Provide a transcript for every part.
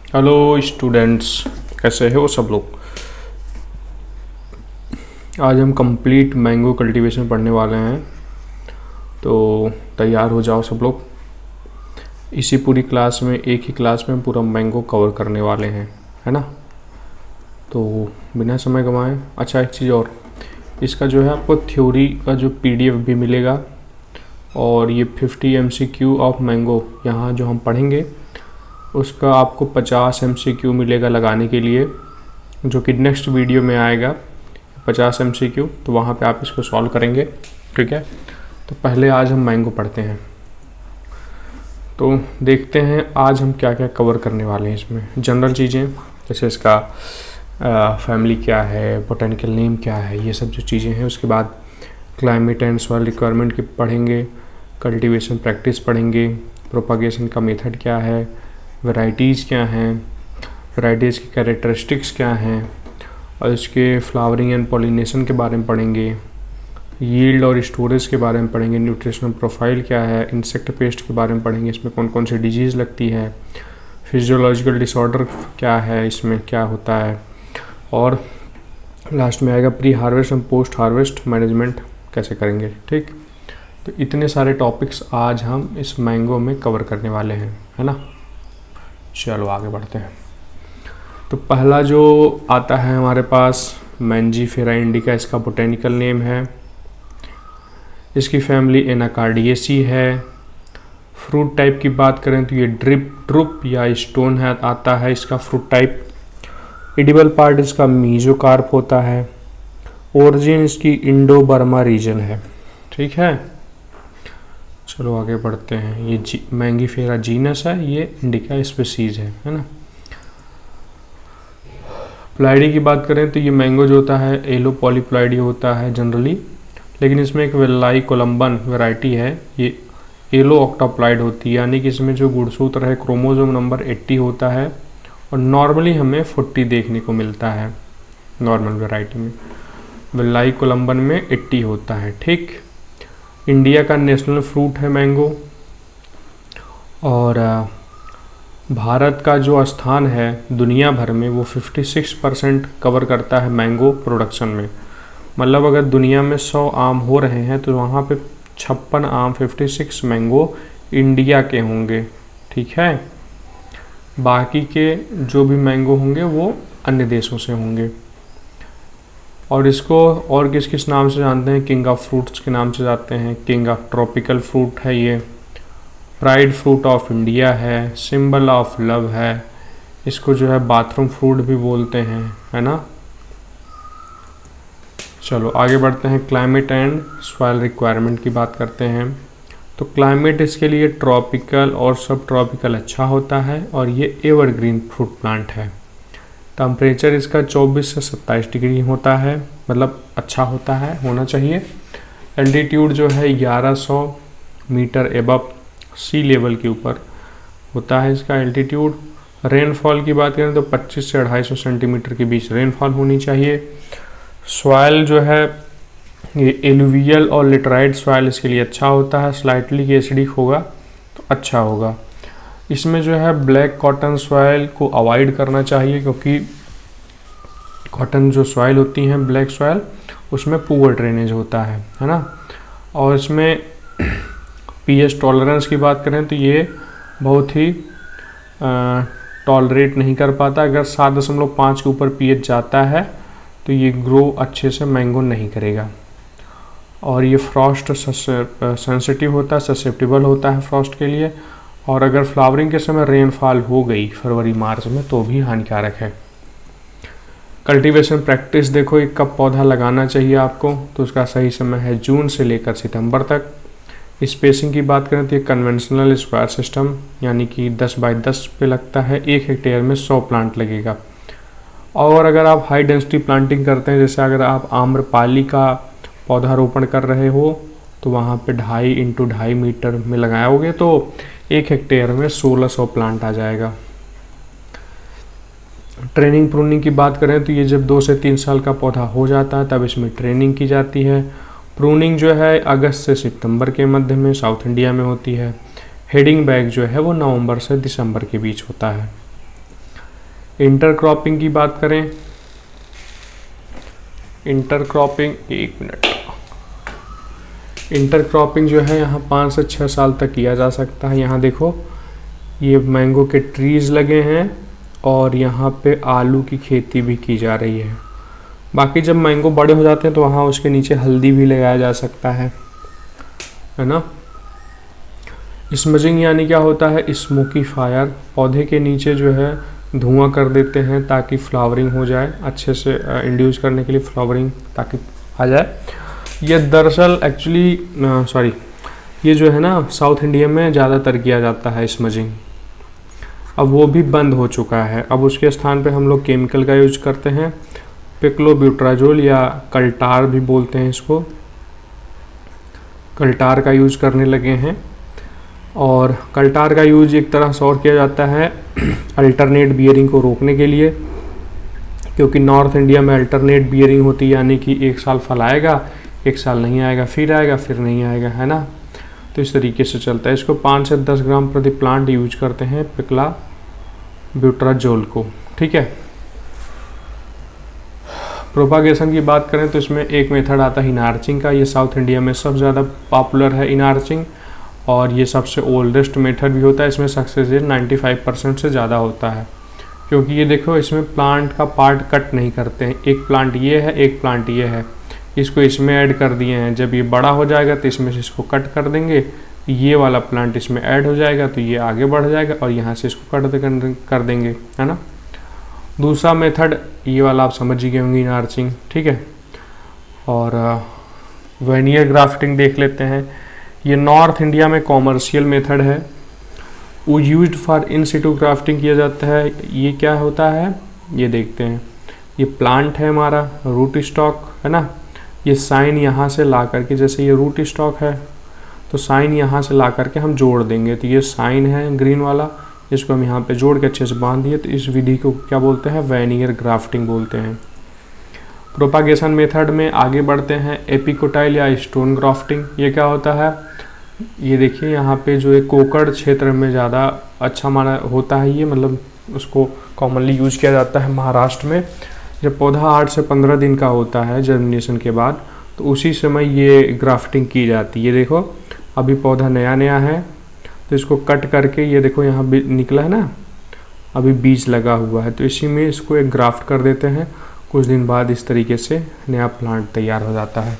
Hello students, कैसे हो सब लोग। आज हम कंप्लीट मैंगो कल्टीवेशन पढ़ने वाले हैं, तो तैयार हो जाओ सब लोग। इसी पूरी क्लास में, एक ही क्लास में हम पूरा मैंगो कवर करने वाले हैं, है ना। तो बिना समय गंवाए, अच्छा एक चीज़ और, इसका जो है आपको थ्योरी का जो पीडीएफ भी मिलेगा, और ये 50 MCQ ऑफ मैंगो यहाँ जो हम पढ़ेंगे उसका आपको 50 MCQ मिलेगा लगाने के लिए, जो कि नेक्स्ट वीडियो में आएगा 50 MCQ। तो वहाँ पे आप इसको सॉल्व करेंगे, ठीक है। तो पहले आज हम मैंगो पढ़ते हैं, तो देखते हैं आज हम क्या क्या कवर करने वाले हैं। इसमें जनरल चीज़ें जैसे इसका फैमिली क्या है, बोटेनिकल नेम क्या है, ये सब जो चीज़ें हैं। उसके बाद क्लाइमेट एंड सॉइल रिक्वायरमेंट की पढ़ेंगे, कल्टीवेशन प्रैक्टिस पढ़ेंगे, प्रोपागेशन का मेथड क्या है, वैरायटीज़ क्या हैं, वैरायटीज़ की कैरेक्टरिस्टिक्स क्या हैं, और इसके फ्लावरिंग एंड पॉलिनेशन के बारे में पढ़ेंगे, यील्ड और स्टोरेज के बारे में पढ़ेंगे, न्यूट्रिशनल प्रोफाइल क्या है, इंसेक्ट पेस्ट के बारे में पढ़ेंगे, इसमें कौन कौन सी डिजीज़ लगती है, फिजियोलॉजिकल डिसऑर्डर क्या है, इसमें क्या होता है, और लास्ट में आएगा pre harvest and post harvest management कैसे करेंगे, ठीक। तो इतने सारे टॉपिक्स आज हम इस मैंगो में कवर करने वाले हैं, है ना। चलो आगे बढ़ते हैं। तो पहला जो आता है हमारे पास मैंजीफेरा इंडिका, इसका बोटेनिकल नेम है। इसकी फैमिली एनाकार्डियेसी है। फ्रूट टाइप की बात करें तो ये ड्रुप या स्टोन है आता है इसका फ्रूट टाइप। एडिबल पार्ट इसका मीजोकार्प होता है। ओरिजिन इसकी इंडो बर्मा रीजन है, ठीक है। चलो आगे बढ़ते हैं। ये मैंगीफेरा जीनस है, ये इंडिका स्पीसीज है ना। प्लाइडी की बात करें तो ये मैंगो जो होता है एलो पॉलीप्लाइडी होता है जनरली, लेकिन इसमें एक वेलाई कोलम्बन वैरायटी है, ये एलो ऑक्टाप्लाइड होती है, यानी कि इसमें जो गुणसूत्र है क्रोमोसोम नंबर 80 होता है, और नॉर्मली हमें 40 देखने को मिलता है नॉर्मल वैरायटी में। वेलाई कोलम्बन में 80 होता है, ठीक। इंडिया का नेशनल फ्रूट है मैंगो, और भारत का जो स्थान है दुनिया भर में वो 56% कवर करता है मैंगो प्रोडक्शन में। मतलब अगर दुनिया में 100 आम हो रहे हैं तो वहाँ पे 56 आम 56 मैंगो इंडिया के होंगे, ठीक है। बाकी के जो भी मैंगो होंगे वो अन्य देशों से होंगे। और इसको और किस किस नाम से जानते हैं, किंग ऑफ फ्रूट्स के नाम से जानते हैं। किंग ऑफ ट्रॉपिकल फ्रूट है ये, प्राइड फ्रूट ऑफ इंडिया है, सिंबल ऑफ लव है, इसको जो है बाथरूम फ्रूट भी बोलते हैं, है ना। चलो आगे बढ़ते हैं। क्लाइमेट एंड सॉइल रिक्वायरमेंट की बात करते हैं। तो क्लाइमेट इसके लिए ट्रॉपिकल और सब ट्रॉपिकल अच्छा होता है, और ये एवरग्रीन फ्रूट प्लांट है। टेम्परेचर इसका 24 से 27 डिग्री होता है, मतलब अच्छा होता है, होना चाहिए। एल्टीट्यूड जो है 1100 मीटर एबव सी लेवल के ऊपर होता है इसका एल्टीट्यूड। रेनफॉल की बात करें तो 25 से 250 सेंटीमीटर के बीच रेनफॉल होनी चाहिए। सॉइल जो है ये एलुवियल और लिटराइट सॉइल इसके लिए अच्छा होता है, स्लाइटली एसिडिक होगा तो अच्छा होगा। इसमें जो है ब्लैक कॉटन सॉइल को अवॉइड करना चाहिए, क्योंकि कॉटन जो सॉइल होती है ब्लैक सॉइल उसमें पुअर ड्रेनेज होता है ना। और इसमें पीएच टॉलरेंस की बात करें तो ये बहुत ही टॉलरेट नहीं कर पाता। अगर 7.5 के ऊपर पीएच जाता है तो ये ग्रो अच्छे से मैंगो नहीं करेगा। और ये फ्रॉस्ट सेंसिटिव होता है, ससेप्टिबल होता है फ्रॉस्ट के लिए। और अगर फ्लावरिंग के समय रेनफॉल हो गई फरवरी मार्च में तो भी हानिकारक है। कल्टीवेशन प्रैक्टिस देखो, एक कब पौधा लगाना चाहिए आपको, तो उसका सही समय है जून से लेकर सितंबर तक। स्पेसिंग की बात करें तो ये कन्वेंशनल स्क्वायर सिस्टम, यानी कि 10 बाय 10 पे लगता है, 1 हेक्टेयर में 100 प्लांट लगेगा। और अगर आप हाई डेंसिटी प्लांटिंग करते हैं, जैसे अगर आप आम्रपाली का पौधारोपण कर रहे हो तो वहाँ पे 2.5 × 2.5 मीटर में लगाओगे तो 1 हेक्टेयर में 1600 प्लांट आ जाएगा। ट्रेनिंग प्रूनिंग की बात करें तो ये जब 2 से 3 साल का पौधा हो जाता है तब इसमें ट्रेनिंग की जाती है। प्रूनिंग जो है अगस्त से सितंबर के मध्य में साउथ इंडिया में होती है। हेडिंग बैग जो है वो नवंबर से दिसंबर के बीच होता है। इंटरक्रॉपिंग की बात करें, इंटरक्रॉपिंग, एक मिनट, इंटरक्रॉपिंग जो है यहाँ 5 से 6 साल तक किया जा सकता है। यहाँ देखो ये मैंगो के ट्रीज़ लगे हैं और यहाँ पे आलू की खेती भी की जा रही है। बाकी जब मैंगो बड़े हो जाते हैं तो वहाँ उसके नीचे हल्दी भी लगाया जा सकता है ना। स्मजिंग यानी क्या होता है, स्मोकी फायर, पौधे के नीचे जो है धुआं कर देते हैं ताकि फ्लावरिंग हो जाए, अच्छे से इंड्यूस करने के लिए फ्लावरिंग ताकि आ जाए। ये दरअसल एक्चुअली ये जो है ना साउथ इंडिया में ज़्यादातर किया जाता है स्मजिंग। अब वो भी बंद हो चुका है, अब उसके स्थान पे हम लोग केमिकल का यूज करते हैं, पिक्लोब्यूट्राजोल या कल्टार भी बोलते हैं इसको, कल्टार का यूज करने लगे हैं। और कल्टार का यूज एक तरह से और किया जाता है अल्टरनेट बियरिंग को रोकने के लिए, क्योंकि नॉर्थ इंडिया में अल्टरनेट बियरिंग होती है, यानी कि एक साल फल आएगा, एक साल नहीं आएगा, फिर नहीं आएगा, है ना। तो इस तरीके से चलता है। इसको 5 से 10 ग्राम प्रति प्लांट यूज करते हैं पिक्लोब्यूट्राजोल को, ठीक है। प्रोपागेशन की बात करें तो इसमें एक मेथड आता है इनार्चिंग का, ये साउथ इंडिया में सबसे ज़्यादा पॉपुलर है इनार्चिंग, और ये सबसे ओल्डेस्ट मेथड भी होता है। इसमें सक्सेस रेट 95% से ज़्यादा होता है, क्योंकि ये देखो इसमें प्लांट का पार्ट कट नहीं करते हैं, एक प्लांट ये है, एक प्लांट ये है, इसको इसमें ऐड कर दिए हैं। जब ये बड़ा हो जाएगा तो इसमें से इसको कट कर देंगे, ये वाला प्लांट इसमें ऐड हो जाएगा तो ये आगे बढ़ जाएगा और यहाँ से इसको कट कर देंगे, है ना। दूसरा मेथड ये वाला आप समझ ही गए होंगे, इनार्चिंग, ठीक है। और वेनियर ग्राफ्टिंग देख लेते हैं। ये नॉर्थ इंडिया में कॉमर्शियल मेथड है, वो used for in Situ grafting किया जाता है। ये क्या होता है ये देखते हैं, ये प्लांट है हमारा, रूट स्टॉक है ना, ये साइन यहाँ से ला करके, जैसे ये रूट स्टॉक है तो साइन यहाँ से ला करके हम जोड़ देंगे, तो ये साइन है ग्रीन वाला, इसको हम यहाँ पे जोड़ के अच्छे से बांध दिए, तो इस विधि को क्या बोलते हैं, वेनियर ग्राफ्टिंग बोलते हैं। प्रोपागेशन मेथड में आगे बढ़ते हैं, एपिकोटाइल या स्टोन ग्राफ्टिंग। ये क्या होता है, ये देखिए यहाँ पे जो एक कोकड़ क्षेत्र में ज़्यादा अच्छा माना होता है ये, मतलब उसको कॉमनली यूज किया जाता है महाराष्ट्र में। जब पौधा 8 से 15 दिन का होता है जर्मिनेशन के बाद, तो उसी समय ये ग्राफ्टिंग की जाती है। ये देखो अभी पौधा नया नया है तो इसको कट करके, ये देखो यहाँ निकला है ना, अभी बीज लगा हुआ है, तो इसी में इसको एक ग्राफ्ट कर देते हैं। कुछ दिन बाद इस तरीके से नया प्लांट तैयार हो जाता है।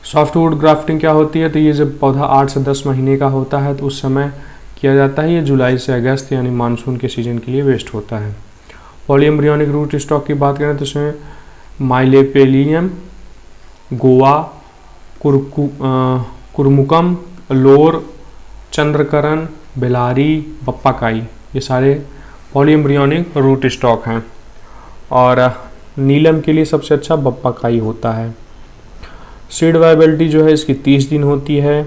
सॉफ्टवुड ग्राफ्टिंग क्या होती है, तो ये जब पौधा 8 से 10 महीने का होता है तो उस समय किया जाता है। ये जुलाई से अगस्त यानी मानसून के सीजन के लिए वेस्ट होता है। पॉलीएम्ब्रियोनिक रूट स्टॉक की बात करें तो इसमें माइलेपेलियम, गोवा, कुरमुकम, लोर, चंद्रकरण, बेलारी, बप्पाकाई, ये सारे पॉलीएम्ब्रियोनिक रूट स्टॉक हैं। और नीलम के लिए सबसे अच्छा बप्पाकाई होता है। सीड वायबिलिटी जो है इसकी 30 दिन होती है,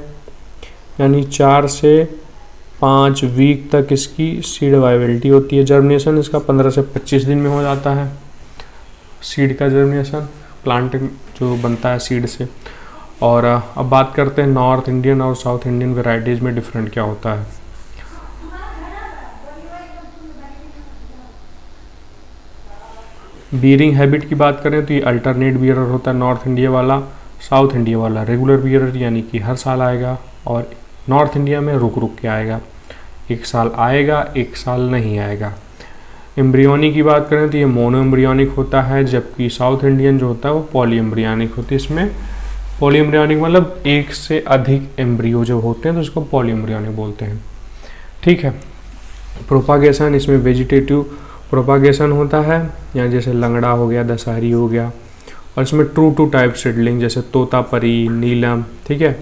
यानी 4 से 5 वीक तक इसकी सीड वायबिलिटी होती है। जर्मिनेशन इसका 15 से 25 दिन में हो जाता है, सीड का जर्मिनेशन, प्लांट जो बनता है सीड से। और अब बात करते हैं नॉर्थ इंडियन और साउथ इंडियन वेराइटीज़ में डिफरेंट क्या होता है। बियरिंग हैबिट की बात करें तो ये अल्टरनेट बियरर होता है नॉर्थ इंडिया वाला, साउथ इंडिया वाला रेगुलर बियरर यानी कि हर साल आएगा, और नॉर्थ इंडिया में रुक रुक के आएगा, एक साल आएगा एक साल नहीं आएगा। एम्ब्रियोनिक की बात करें तो ये मोनो एम्ब्रियोनिक होता है, जबकि साउथ इंडियन जो होता है वो पॉली एम्ब्रियोनिक होती है। इसमें पॉली एम्ब्रियोनिक मतलब एक से अधिक एम्ब्रियो जो होते हैं तो उसको पॉली एम्ब्रियोनिक बोलते हैं, ठीक है। प्रोपागेशन, इसमें वेजिटेटिव प्रोपागेशन होता है, या जैसे लंगड़ा हो गया, दशहरी हो गया, और इसमें ट्रू टू टाइप सीडलिंग जैसे तोतापरी, नीलम, ठीक है।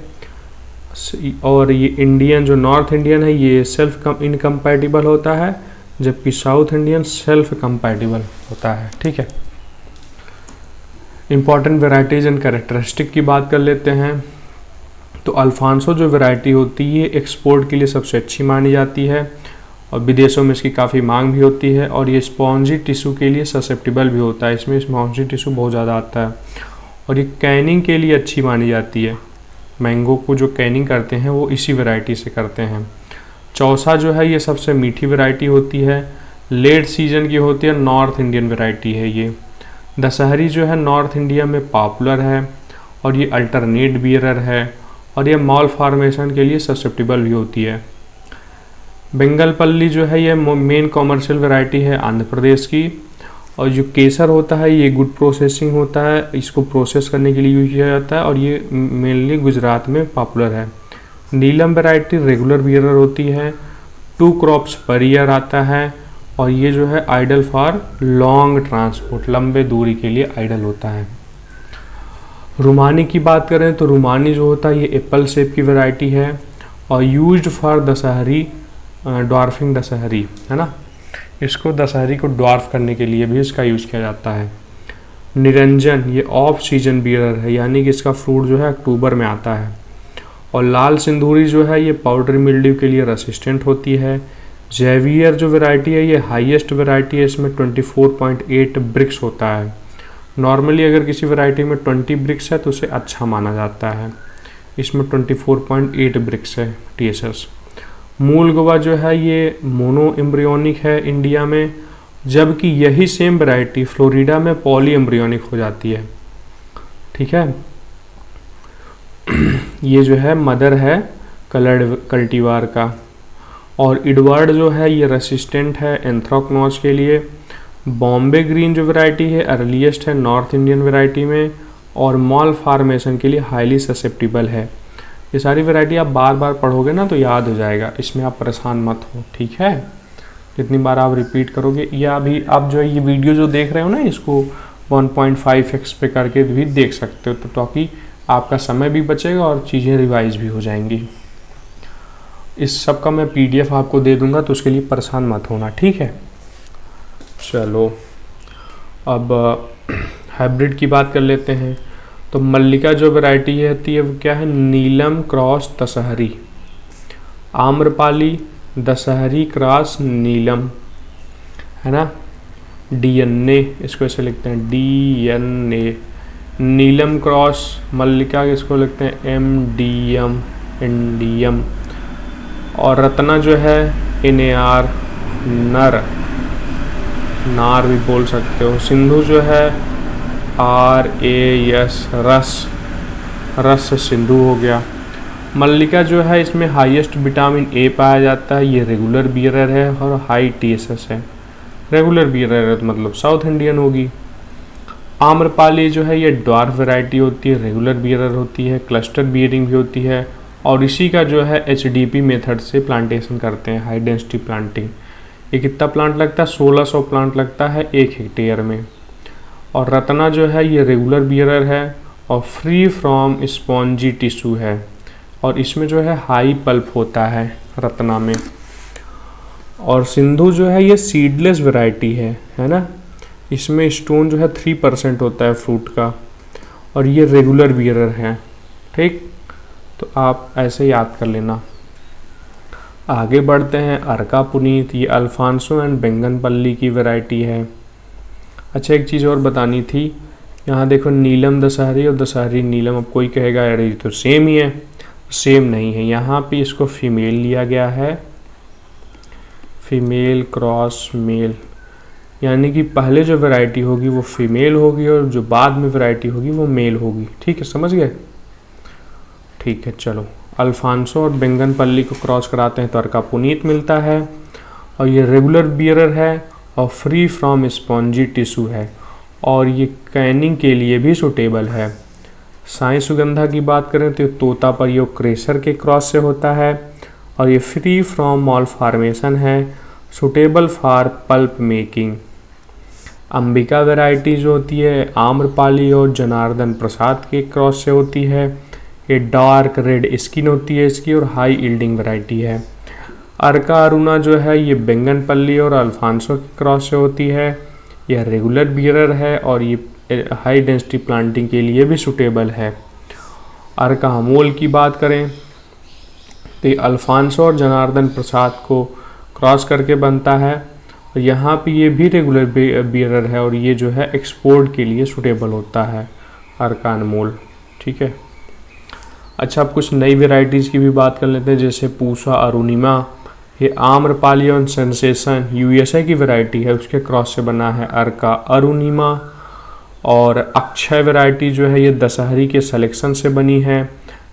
और ये इंडियन जो नॉर्थ इंडियन है ये सेल्फ इनकम्पैटिबल होता है, जबकि साउथ इंडियन सेल्फ कंपैटिबल होता है, ठीक है। इंपॉर्टेंट वेराइटीज़ एंड कैरेक्टरिस्टिक की बात कर लेते हैं। तो अल्फांसो जो वैरायटी होती है एक्सपोर्ट के लिए सबसे अच्छी मानी जाती है, और विदेशों में इसकी काफ़ी मांग भी होती है, और ये स्पॉन्जी टिश्यू के लिए ससेप्टिबल भी होता है, इसमें स्पॉन्जी टिश्यू बहुत ज़्यादा आता है, और ये कैनिंग के लिए अच्छी मानी जाती है। मैंगो को जो कैनिंग करते हैं वो इसी वैरायटी से करते हैं। चौसा जो है ये सबसे मीठी वैरायटी होती है, लेट सीजन की होती है, नॉर्थ इंडियन वैरायटी है ये। दशहरी जो है नॉर्थ इंडिया में पॉपुलर है और ये अल्टरनेट बियरर है और ये मॉल फॉर्मेशन के लिए ससेप्टिबल भी होती है। बंगालपल्ली जो है ये मेन कॉमर्शियल वैरायटी है आंध्र प्रदेश की। और जो केसर होता है ये गुड प्रोसेसिंग होता है, इसको प्रोसेस करने के लिए यूज किया जाता है और ये मेनली गुजरात में पॉपुलर है। नीलम वैरायटी रेगुलर बियरर होती है, 2 क्रॉप्स पर ईयर आता है और ये जो है आइडल फॉर लॉन्ग ट्रांसपोर्ट, लंबे दूरी के लिए आइडल होता है। रुमानी की बात करें तो रुमानी जो होता है ये एप्पल शेप की वैरायटी है और used for Dasheri dwarfing Dasheri, है ना, इसको दशहरी को ड्वार्फ करने के लिए भी इसका यूज किया जाता है। निरंजन ये ऑफ सीजन बियरर है, यानी कि इसका फ्रूट जो है अक्टूबर में आता है। और लाल सिंदूरी जो है ये पाउडरी मिल्ड्यू के लिए रेसिस्टेंट होती है। जेवियर जो वैरायटी है ये हाईएस्ट वैरायटी है, इसमें 24.8 ब्रिक्स होता है। नॉर्मली अगर किसी वैरायटी में 20 ब्रिक्स है तो उसे अच्छा माना जाता है, इसमें 24.8 ब्रिक्स है TSS। मूल गोवा जो है ये मोनो एम्ब्रियोनिक है इंडिया में, जबकि यही सेम वैरायटी फ्लोरिडा में पॉली एम्ब्रियोनिक हो जाती है। ठीक है, ये जो है मदर है कलर्ड कल्टीवार का। और एडवर्ड जो है ये रेसिस्टेंट है एंथ्राकनोज के लिए। बॉम्बे ग्रीन जो वैरायटी है अर्लीस्ट है नॉर्थ इंडियन वैरायटी में और मॉल फार्मेशन के लिए हाईली ससेप्टिबल है। ये सारी वैरायटी आप बार बार पढ़ोगे ना तो याद हो जाएगा, इसमें आप परेशान मत हो, ठीक है। जितनी बार आप रिपीट करोगे, या अभी आप जो है ये वीडियो जो देख रहे हो ना इसको 1.5x पे करके भी देख सकते हो, तो ताकि आपका समय भी बचेगा और चीज़ें रिवाइज भी हो जाएंगी। इस सब का मैं PDF आपको दे दूंगा, तो उसके लिए परेशान मत होना, ठीक है। चलो अब हाइब्रिड की बात कर लेते हैं। तो मल्लिका जो वैरायटी होती है वो क्या है, नीलम क्रॉस दशहरी। आम्रपाली दशहरी क्रॉस नीलम, है ना। DNA इसको ऐसे लिखते हैं DNA। नीलम क्रॉस मल्लिका इसको लिखते हैं MDM इंडियम। और रत्ना जो है NAR नर, नार भी बोल सकते हो। सिंधु जो है RAS रस, रस से सिंधु हो गया। मल्लिका जो है इसमें हाईएस्ट विटामिन A पाया जाता है, ये रेगुलर बियरर है और हाई TSS है। रेगुलर बियरर है तो मतलब साउथ इंडियन होगी। आम्रपाली जो है ये ड्वार्फ वैरायटी होती है, रेगुलर बियरर होती है, क्लस्टर बियरिंग भी होती है और इसी का जो है HDP मेथड से प्लांटेशन करते हैं, हाई डेंसिटी प्लांटिंग। ये कितना प्लांट लगता है, 1600 प्लांट लगता है 1 हेक्टेयर में। और रत्ना जो है ये रेगुलर बियरर है और फ्री फ्रॉम स्पॉन्जी टिश्यू है और इसमें जो है हाई पल्प होता है रत्ना में। और सिंधु जो है ये सीडलेस वैरायटी है ना, इसमें स्टोन जो है 3% होता है फ्रूट का और ये रेगुलर बियरर है, ठीक। तो आप ऐसे याद कर लेना। आगे बढ़ते हैं, अर्का पुनीत, ये अल्फांसो एंड बेंगनपल्ली की वैरायटी है। अच्छा एक चीज़ और बतानी थी, यहाँ देखो नीलम दशहरी और दशहरी नीलम। अब कोई कहेगा यार ये तो सेम ही है, सेम नहीं है। यहाँ पे इसको फीमेल लिया गया है, फीमेल क्रॉस मेल, यानी कि पहले जो वैरायटी होगी वो फीमेल होगी और जो बाद में वैरायटी होगी वो मेल होगी, ठीक है, समझ गए। ठीक है, चलो अल्फांसो और बेंगनपल्ली को क्रॉस कराते हैं तो अर्का पुनीत मिलता है और ये रेगुलर बियरर है और फ्री फ्रॉम स्पॉन्जी टिश्यू है और ये कैनिंग के लिए भी सूटेबल है। साई सुगंधा की बात करें तो तोता पर ये क्रेशर के क्रॉस से होता है और ये फ्री फ्रॉम मॉल फॉर्मेशन है, suitable for pulp making. Ambika variety जो होती है आम्रपाली और जनार्दन प्रसाद के क्रॉस से होती है। ये डार्क रेड स्किन होती है इसकी और हाई यील्डिंग वैरायटी है। अर्का अरुणा जो है ये बेंगनपल्ली और अल्फांसो के क्रॉस से होती है। यह रेगुलर बियरर है और ये हाई डेंसिटी प्लांटिंग के लिए भी सूटेबल है। अर्का अमोल की बात करें तो ये अल्फांसो और जनार्दन प्रसाद को क्रॉस करके बनता है और यहाँ पे ये भी रेगुलर बियरर है और ये जो है एक्सपोर्ट के लिए सूटेबल होता है अर्का अनमोल, ठीक है। अच्छा अब कुछ नई वेराइटीज़ की भी बात कर लेते हैं, जैसे पूसा अरुणिमा, ये आम्रपाली और सेंसेशन यूएसए की वैरायटी है, उसके क्रॉस से बना है। अर्का अरुणिमा और अक्षय वैरायटी जो है ये दशहरी के सिलेक्शन से बनी है।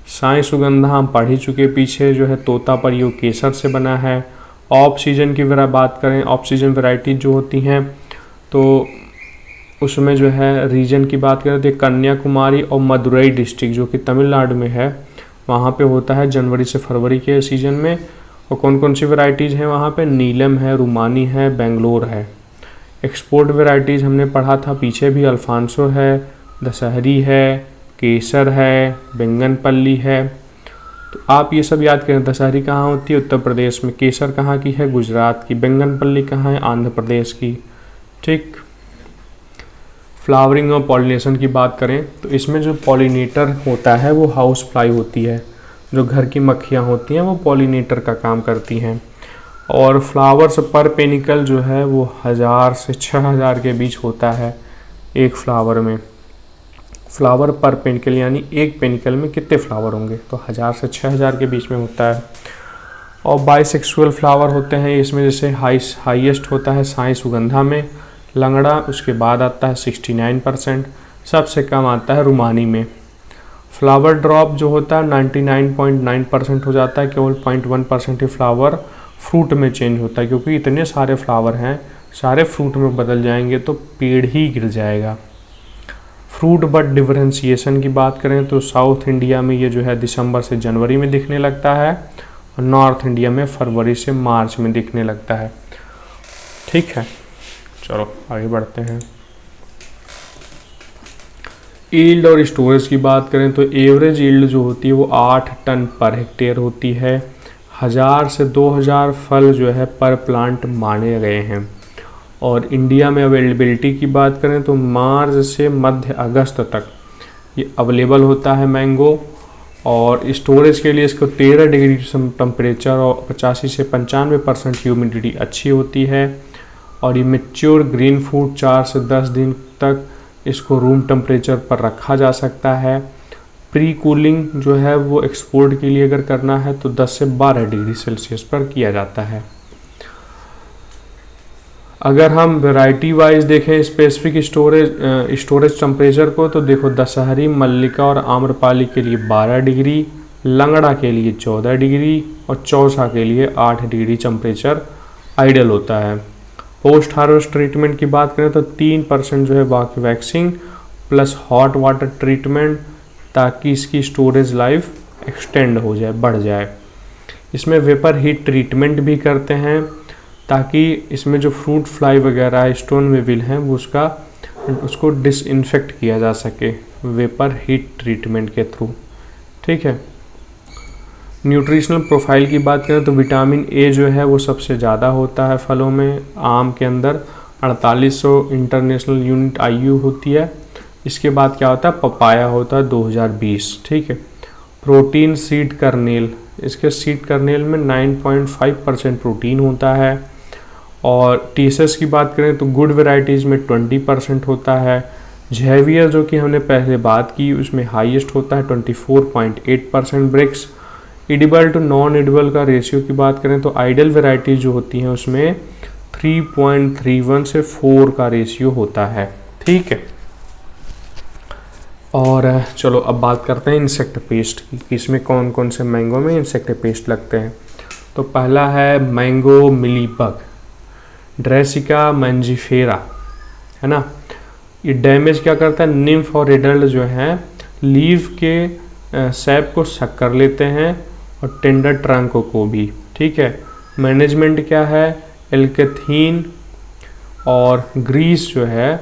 साई सुगंधा हम पढ़ ही चुके पीछे, जो है तोता पर ये केसर से बना है। ऑफ सीजन की बात करें, ऑफ सीजन वैरायटी जो होती हैं तो उसमें जो है रीजन की बात करें तो कन्याकुमारी और मदुरई डिस्ट्रिक्ट जो कि तमिलनाडु में है, वहाँ पे होता है जनवरी से फरवरी के सीज़न में। और कौन कौन सी वैरायटीज़ हैं वहाँ पे, नीलम है, रुमानी है, बेंगलोर है। एक्सपोर्ट वैरायटीज़ हमने पढ़ा था पीछे भी, अल्फांसो है, दशहरी है, केसर है, बेंगनपल्ली है। तो आप ये सब याद करें। दशहरी कहाँ होती है, उत्तर प्रदेश में। केसर कहाँ की है, गुजरात की। बेंगनपल्ली कहाँ है, आंध्र प्रदेश की। ठीक। फ्लावरिंग और पॉलिनेशन की बात करें तो इसमें जो पॉलिनेटर होता है वो हाउस फ्लाई होती है। जो घर की मक्खियाँ होती हैं वो पॉलिनेटर का काम करती हैं। और फ्लावर्स पर पेनिकल जो है वो 1000 से 6000 के बीच होता है एक फ्लावर में। फ्लावर पर पेनिकल यानी एक पेनिकल में कितने फ्लावर होंगे, तो 1000 से 6000 के बीच में होता है। और बाइसेक्सुअल फ्लावर होते हैं इसमें, जैसे हाईएस्ट होता है साई सुगंधा में, लंगड़ा, उसके बाद आता है 69%, सबसे कम आता है रुमानी में। फ्लावर ड्रॉप जो होता है 99.9% हो जाता है, केवल 0.1% ही फ्लावर फ्रूट में चेंज होता है, क्योंकि इतने सारे फ्लावर हैं, सारे फ्रूट में बदल जाएंगे तो पेड़ ही गिर जाएगा। फ्रूट बट डिफरेंशिएशन की बात करें तो साउथ इंडिया में ये जो है दिसंबर से जनवरी में दिखने लगता है, और नॉर्थ इंडिया में फरवरी से मार्च में दिखने लगता है। ठीक है, चलो आगे बढ़ते हैं। यील्ड और स्टोरेज की बात करें तो एवरेज यील्ड जो होती है वो 8 टन पर हेक्टेयर होती है। 1000 से 2000 फल जो है पर प्लांट माने गए हैं। और इंडिया में अवेलेबिलिटी की बात करें तो मार्च से मध्य अगस्त तक ये अवेलेबल होता है मैंगो। और स्टोरेज के लिए इसको 13 डिग्री टेम्परेचर और 85 से 95% ह्यूमिडिटी अच्छी होती है। और ये मैच्योर ग्रीन फूड 4 से 10 दिन तक इसको रूम टेम्परेचर पर रखा जा सकता है। प्री कूलिंग जो है वो एक्सपोर्ट के लिए अगर करना है तो 10 से 12 डिग्री सेल्सियस पर किया जाता है। अगर हम वैरायटी वाइज देखें स्पेसिफिक स्टोरेज टेम्परेचर को, तो देखो दशहरी, मल्लिका और आम्रपाली के लिए 12 डिग्री, लंगड़ा के लिए 14 डिग्री और चौसा के लिए 8 डिग्री टेम्परेचर आइडियल होता है। पोस्ट हार्वेस्ट ट्रीटमेंट की बात करें तो 3% जो है waxing plus hot water treatment, ताकि इसकी स्टोरेज लाइफ एक्सटेंड हो जाए, बढ़ जाए। इसमें वेपर हीट ट्रीटमेंट भी करते हैं, ताकि इसमें जो फ्रूट फ्लाई वगैरह है, स्टोन वेविल हैं, वो उसको डिसइंफेक्ट किया जा सके वेपर हीट ट्रीटमेंट के थ्रू। ठीक है। न्यूट्रिशनल प्रोफाइल की बात करें तो विटामिन ए जो है वो सबसे ज़्यादा होता है फलों में। आम के अंदर 4800 इंटरनेशनल यूनिट आईयू होती है। इसके बाद क्या होता है, पपाया होता है 2020। ठीक है। प्रोटीन सीड कर्नेल, इसके सीड कर्नेल में 9.5% प्रोटीन होता है। और टीएसएस की बात करें तो गुड वेराइटीज़ में 20% होता है। जेवियर जो कि हमने पहले बात की उसमें हाईएस्ट होता है 24.8% Brix. Edible to non edible का रेशियो की बात करें तो आइडियल वेराइटीज़ जो होती हैं उसमें 3.31 से 4 का रेशियो होता है। ठीक है। और चलो अब बात करते हैं इंसेक्ट पेस्ट की, इसमें कौन कौन से मैंगो में इंसेक्ट पेस्ट लगते हैं। तो पहला है मैंगो मिलीबग, ड्रेसिका मैंजिफेरा, है ना। ये डैमेज क्या करता है, निम्फ और एडल्ट जो है लीव के सैप को सक कर लेते हैं और टेंडर ट्रंक को भी। ठीक है। मैनेजमेंट क्या है, एल्केथीन और ग्रीस जो है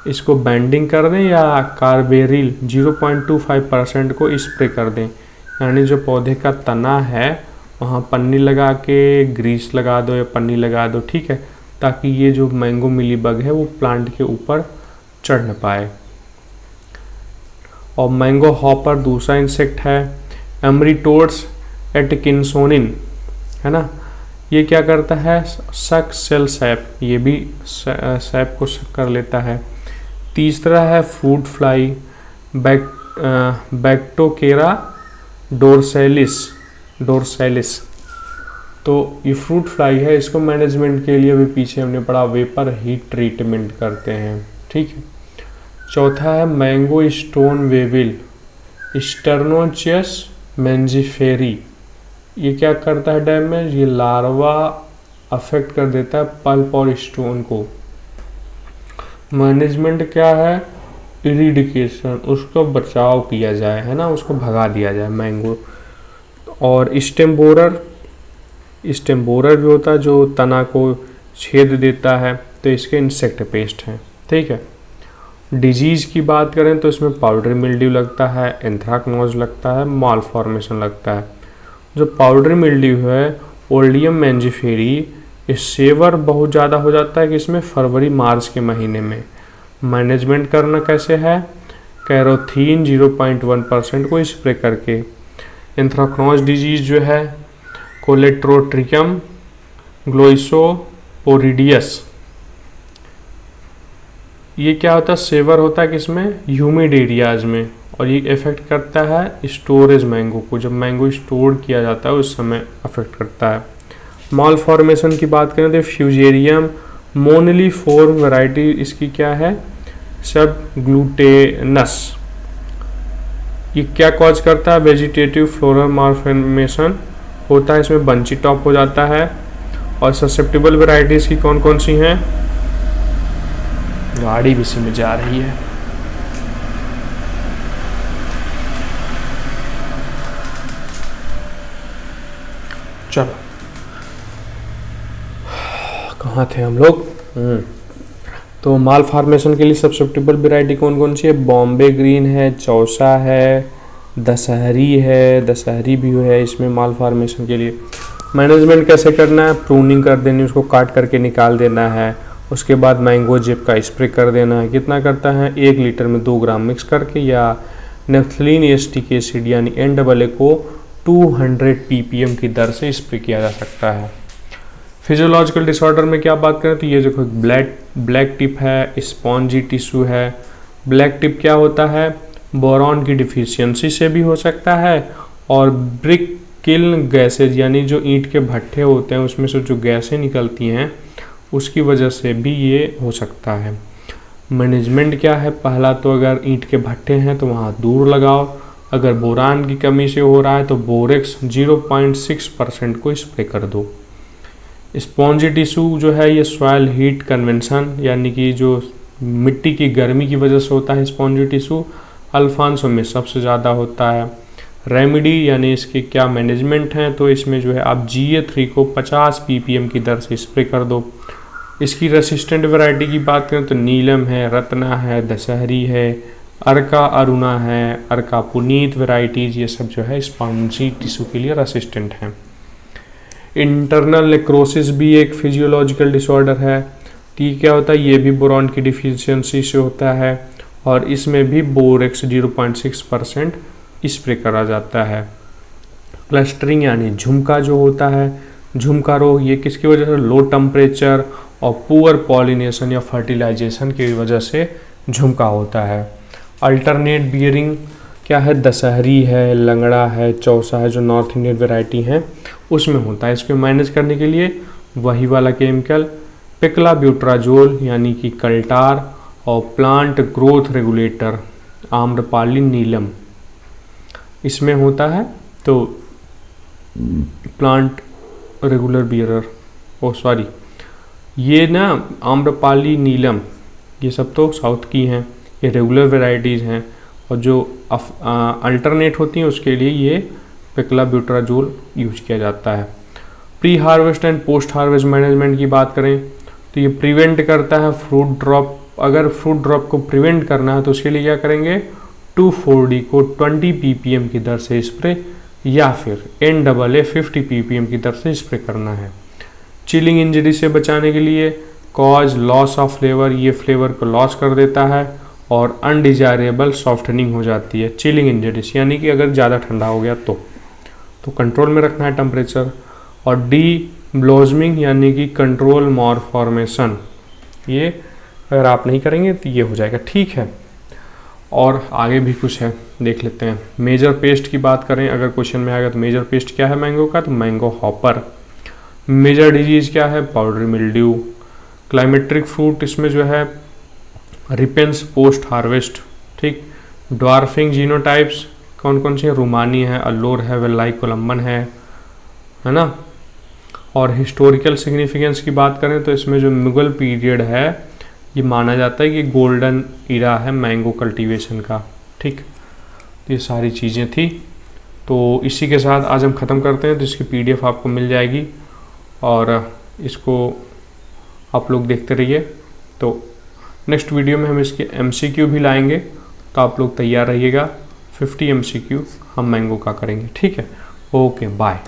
इसको बैंडिंग कर दें या कार्बेरिल 0.25% को स्प्रे कर दें। यानी जो पौधे का तना है वहाँ पन्नी लगा के ग्रीस लगा दो या पन्नी लगा दो। ठीक है, ताकि ये जो मैंगो मिलीबग है वो प्लांट के ऊपर चढ़ न पाए। और मैंगो हॉपर दूसरा इंसेक्ट है, एमरिटोड्स एटकिंसोनिन, है ना। ये क्या करता है, सक सेल सैप, ये भी सैप को सक कर लेता है। तीसरा है फ्रूट फ्लाई, बैक्टोकेरा डोरसैलिस। तो ये फ्रूट फ्लाई है, इसको मैनेजमेंट के लिए अभी पीछे हमने पढ़ा वेपर हीट ट्रीटमेंट करते हैं, ठीक है। चौथा है मैंगो स्टोन वेविल स्टर्नोचियस मैंजिफेरी। ये क्या करता है डैमेज, ये लार्वा अफेक्ट कर देता है पल्प और स्टोन को। मैनेजमेंट क्या है, इरिडिकेशन, उसको बचाव किया जाए, है ना, उसको भगा दिया जाए मैंगो। और स्टेम बोरर भी होता है जो तना को छेद देता है, तो इसके इंसेक्ट पेस्ट हैं, ठीक है। डिजीज़ की बात करें तो इसमें पाउडरी मिल्ड्यू लगता है, एंथ्राकनोज लगता है, माल फॉर्मेशन लगता है। जो पाउडरी मिल्ड्यू है ओल्डियम मैंजिफेरी, इस सेवर बहुत ज़्यादा हो जाता है कि इसमें फरवरी मार्च के महीने में। मैनेजमेंट करना कैसे है, कैरोथीन 0.1% को स्प्रे करके। एंथ्राकनोज डिजीज़ जो है कोलेट्रोट्रिकम ग्लोइसोपोरिडियस, ये क्या होता है, सेवर होता है किसमें, ह्यूमिड एरियाज में, और ये इफेक्ट करता है स्टोरेज मैंगो को, जब मैंगो स्टोर किया जाता है उस समय अफेक्ट करता है। मॉल फॉर्मेशन की बात करें तो फ्यूजेरियम मोनलीफोर्म वैरायटी इसकी क्या है, सब ग्लूटेनस। ये क्या कॉज करता है, वेजिटेटिव फ्लोरल मालफॉर्मेशन होता है, इसमें बंची टॉप हो जाता है। और ससेप्टेबल वैरायटीज की कौन कौन सी हैं, गाड़ी भी इसी में जा रही है। चलो कहाँ थे हम लोग, तो माल फॉर्मेशन के लिए ससेप्टेबल वैरायटी कौन कौन सी है, बॉम्बे ग्रीन है, चौसा है, दशहरी है, दशहरी भी है इसमें माल फॉर्मेशन के लिए। मैनेजमेंट कैसे करना है, प्रूनिंग कर देनी, उसको काट करके निकाल देना है। उसके बाद मैंगो जेब का स्प्रे कर देना है। कितना करता है, 1 लीटर में 2 ग्राम मिक्स करके, या नेफ्थलीन एस्टिक एसिड यानी NAA को 200 ppm की दर से स्प्रे किया जा सकता है। फिजियोलॉजिकल डिसऑर्डर में क्या बात करें तो ये देखो ब्लैक टिप है, स्पॉन्जी टिश्यू है। ब्लैक टिप क्या होता है, बोरॉन की डिफिशियंसी से भी हो सकता है, और ब्रिक किल्न गैसेज यानी जो ईंट के भट्ठे होते हैं उसमें से जो गैसें निकलती हैं उसकी वजह से भी ये हो सकता है। मैनेजमेंट क्या है, पहला तो अगर ईंट के भट्ठे हैं तो वहाँ दूर लगाओ, अगर बोरान की कमी से हो रहा है तो बोरेक्स 0.6% को स्प्रे कर दो। स्पॉन्जी टिश्यू जो है ये सॉइल हीट कन्वेंशन यानी कि जो मिट्टी की गर्मी की वजह से होता है, स्पॉन्जी टिश्यू अल्फांसो में सबसे ज़्यादा होता है। रेमेडी यानी इसके क्या मैनेजमेंट हैं, तो इसमें जो है आप GA3 को 50 ppm की दर से स्प्रे कर दो। इसकी रेसिस्टेंट वैरायटी की बात करें तो नीलम है, रत्ना है, दशहरी है, अर्का अरुणा है, अर्का पुनीत वैरायटीज, ये सब जो है स्पॉन्जी टिश्यू के लिए रेसिस्टेंट हैं। इंटरनल नेक्रोसिस भी एक फिजियोलॉजिकल डिसऑर्डर है। टी क्या होता है, ये भी बोरॉन की डिफिशियंसी से होता है, और इसमें भी बोरेक्स 0.6% स्प्रे करा जाता है। क्लस्टरिंग यानी झुमका जो होता है, झुमका रोग, ये किसकी वजह से, लो टेम्परेचर और पुअर पॉलिनेशन या फर्टिलाइजेशन की वजह से झुमका होता है। अल्टरनेट बियरिंग क्या है, दशहरी है, लंगड़ा है, चौसा है, जो नॉर्थ इंडियन वैरायटी हैं उसमें होता है। इसको मैनेज करने के लिए वही वाला केमिकल पिक्लाब्यूट्राजोल यानी कि कल्टार, और प्लांट ग्रोथ रेगुलेटर आम्रपाली नीलम इसमें होता है। तो प्लांट रेगुलर बियरर ये ना आम्रपाली नीलम ये सब तो साउथ की हैं, ये रेगुलर वैरायटीज़ हैं, और जो अल्टरनेट होती हैं उसके लिए ये पिक्लाब्यूट्राजोल यूज किया जाता है। Pre harvest and post harvest management की बात करें तो ये प्रिवेंट करता है फ्रूट ड्रॉप। अगर फ्रूट ड्रॉप को प्रिवेंट करना है तो उसके लिए क्या करेंगे, 2,4-D को 20 ppm की दर से स्प्रे, या फिर NAA 50 ppm की दर से स्प्रे करना है। चिलिंग इंजरी से बचाने के लिए कॉज लॉस ऑफ फ्लेवर, ये फ्लेवर को लॉस कर देता है, और अनडिजायरेबल सॉफ्टनिंग हो जाती है चिलिंग इंजरीज, यानी कि अगर ज़्यादा ठंडा हो गया तो कंट्रोल में रखना है टेम्परेचर। और डी ब्लोजमिंग यानी कि कंट्रोल मॉर फॉर्मेशन, ये अगर आप नहीं करेंगे तो ये हो जाएगा, ठीक है। और आगे भी कुछ है, देख लेते हैं। मेजर पेस्ट की बात करें, अगर क्वेश्चन में आएगा तो मेजर पेस्ट क्या है मैंगो का, तो मैंगो हॉपर। मेजर डिजीज़ क्या है, पाउडरी मिल्ड्यू। क्लाइमेट्रिक फ्रूट इसमें जो है रिपेंस पोस्ट हार्वेस्ट, ठीक। ड्वार्फिंग जीनोटाइप्स कौन कौन से, रुमानी है, अल्लोर है, वेलाई कोलम्बन है ना। और हिस्टोरिकल सिग्निफिकेंस की बात करें तो इसमें जो मुगल पीरियड है ये माना जाता है कि गोल्डन इरा है मैंगो कल्टीवेशन का, ठीक। ये सारी चीज़ें थी। तो इसी के साथ आज हम ख़त्म करते हैं। तो इसकी PDF आपको मिल जाएगी और इसको आप लोग देखते रहिए। तो नेक्स्ट वीडियो में हम इसके MCQ भी लाएंगे, तो आप लोग तैयार रहिएगा। 50 MCQ हम मैंगो का करेंगे, ठीक है। Okay bye.